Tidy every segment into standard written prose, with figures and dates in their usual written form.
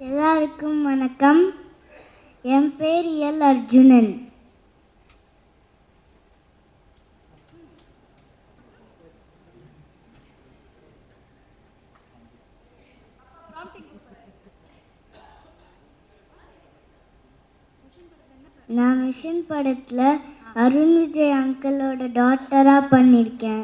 எல்லாருக்கும் வணக்கம். என் பேர் எல் அர்ஜுனன். நான் மிஷன் படத்தில் அருண் விஜய் அங்கிளோட டாட்டராக பண்ணியிருக்கேன்.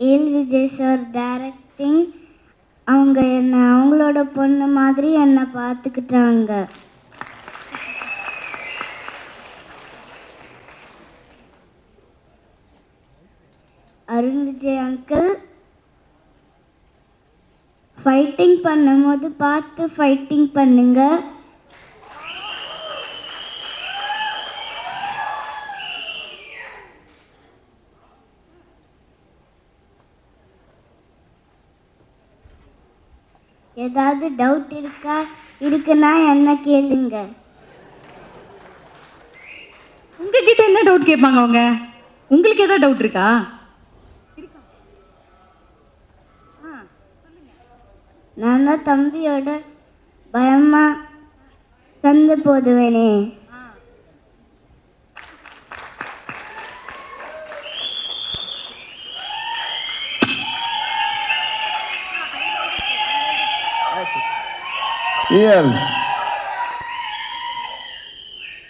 எல் விஜய் சார் டைரக்டிங், அவங்க என்னை அவங்களோட பொண்ணு மாதிரி என்னை பார்த்துக்கிட்டாங்க. அருண் விஜய் அங்கிள் ஃபைட்டிங் பண்ணும்போது பார்த்து ஃபைட்டிங் பண்ணுங்க. ஏதாவது டவுட் இருக்குன்னா என்ன கேளுங்க. உங்ககிட்ட என்ன டவுட் கேட்பாங்க அவங்க? உங்களுக்கு ஏதாவது டவுட் இருக்கா? நான் தான் தம்பியோட பயமா சண்டை போடுவேனே.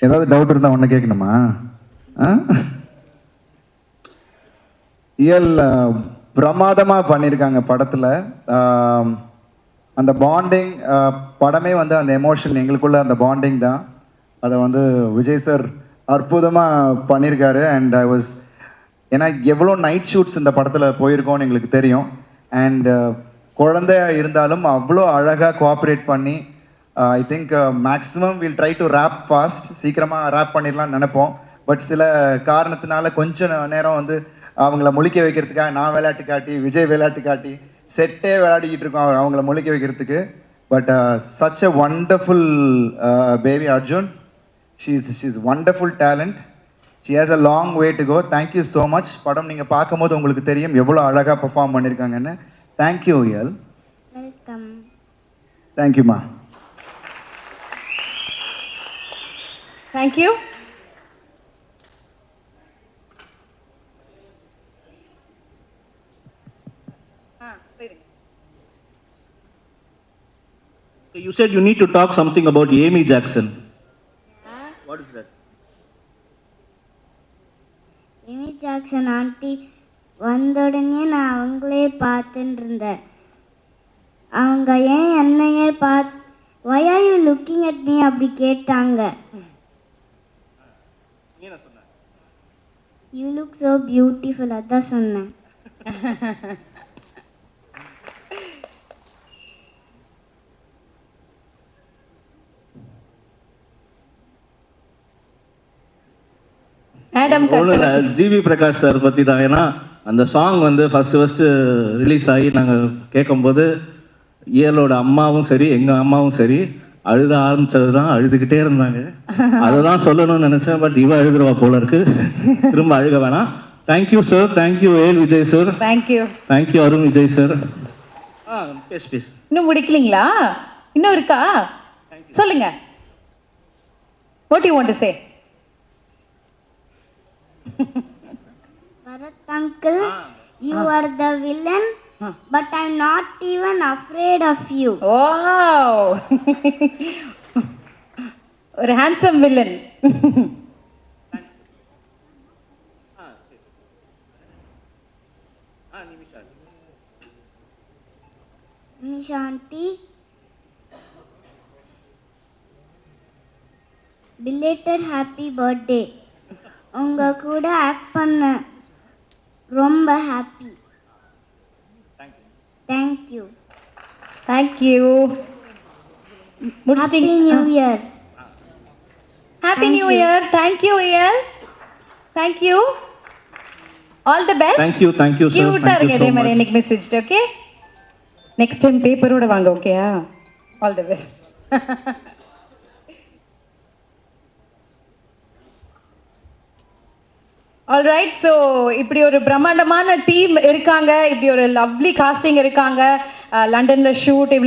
ஏதாவது டவுட் இருந்தா ஒண்ணு கேட்கணுமா? பிரமாதமா பண்ணியிருக்காங்க படத்துல. அந்த பாண்டிங் படமே வந்து அந்த எமோஷன் எங்களுக்குள்ள அந்த பாண்டிங் தான். அதை வந்து விஜய் சார் அற்புதமாக பண்ணியிருக்காரு. அண்ட் ஐ வாஸ், ஏன்னா எவ்வளோ நைட் ஷூட்ஸ் இந்த படத்தில் போயிருக்கோன்னு எங்களுக்கு தெரியும். அண்ட் குழந்தையா இருந்தாலும் அவ்வளோ அழகாக கோஆப்ரேட் பண்ணி, I think maximum will try to wrap fast, சீக்கிரமாக ரேப் பண்ணிடலாம்னு நினைப்போம். பட் சில காரணத்தினால கொஞ்சம் நேரம் வந்து அவங்கள முழிக்க வைக்கிறதுக்காக நான் விளையாட்டு காட்டி, விஜய் விளையாட்டு காட்டி, செட்டே விளையாடிக்கிட்டு இருக்கோம் அவங்கள முழிக்க வைக்கிறதுக்கு. But such a wonderful baby Arjun. She's wonderful talent. She has a long way to go. Thank you so much. படம் நீங்கள் பார்க்கும்போது உங்களுக்கு தெரியும் எவ்வளோ அழகாக பெர்ஃபார்ம் பண்ணியிருக்காங்கன்னு. Thank you L. வெல்கம். தேங்க்யூம்மா. Thank you. You said you need to talk something about Amy Jackson. Yeah. What is that? Amy Jackson aunty வந்த உடனே நான் அவங்களே பார்த்துட்டு இருந்தேன். அவங்க ஏன் என்னையே why are you looking at me அப்படி கேட்டாங்க. You look so beautiful அதான் சொன்னேன். ஜிவி பிரகாஷ் சார் பற்றி தான். ஏன்னா அந்த சாங் வந்து ஃபஸ்ட்டு ரிலீஸ் ஆகி நாங்கள் கேட்கும்போது இயலோட அம்மாவும் சரி எங்கள் அம்மாவும் சரி அழுத ஆரம்பிச்சது தான், அழுதுகிட்டே இருந்தாங்க. அதை தான் சொல்லணும்னு நினச்சேன். பட் இவ அழுதுருவா போல இருக்கு, திரும்ப அழுக வேணாம். Thank you sir. Thank you L Vijay sir. Thank you. Thank you Arun Vijay sir. பேஸ் இன்னும் முடிக்கலீங்களா? இன்னும் இருக்கா? சொல்லுங்க. What you want to say? Bharat uncle, you are the villain, but I'm not even afraid of you. Wow. ஒரு handsome villain. Nisha aunty, belated happy birthday. உங்க கூட act பண்ண ரொம்ப happy. Thank you. Thank you. Happy new year. Happy new year. Thank you all. Thank you. All the best. Thank you. Thank you sir. கியூட்டா இருக்கு. அதே மாதிரி எனக்கு மெசேஜ். ஓகே. நெக்ஸ்ட் டைம் பேப்பரோட வாங்க, ஓகேயா? All the best. Alright, so இப்படி ஒரு பிரம்மாண்டமான டீம் இருக்காங்க, இப்படி ஒரு லவ்லி காஸ்டிங் இருக்காங்க, லண்டன்ல ஷூட் இவ்வளோ